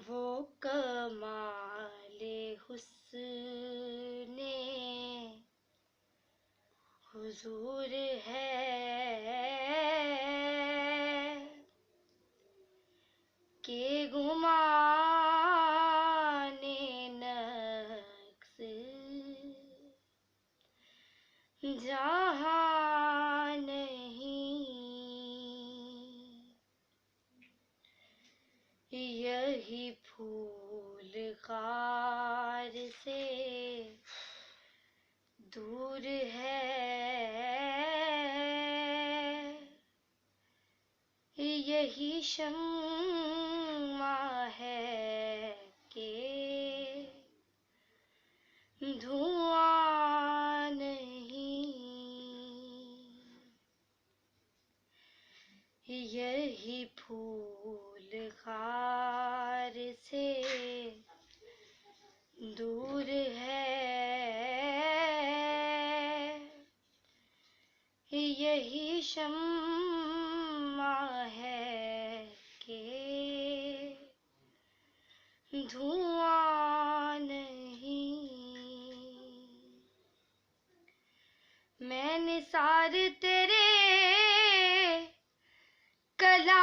وہ کمال حسن حضور ہے کہ گمان نقص جہاں نہیں، یہی پھول خار سے دور ہے، یہی شمع ہے کہ دھواں نہیں، یہی پھول خار سے دور ہے، یہی شمع ہے کہ دھواں نہیں۔ میں نثار تیرے کلام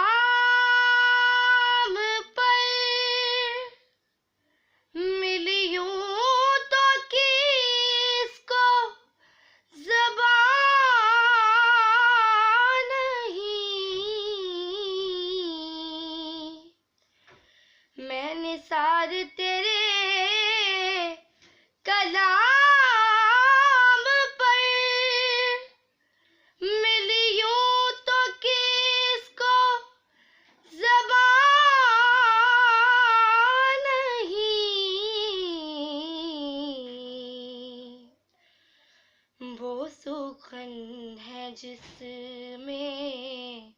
پر ملیوں تو کس کو زبان نہیں، میں نثار تیرے کلام پر ملیوں تو کس کو زبان نہیں، وہ سخن ہے جس میں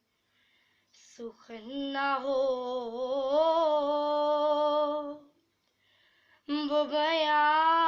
سخن نہ ہو، وہ بیان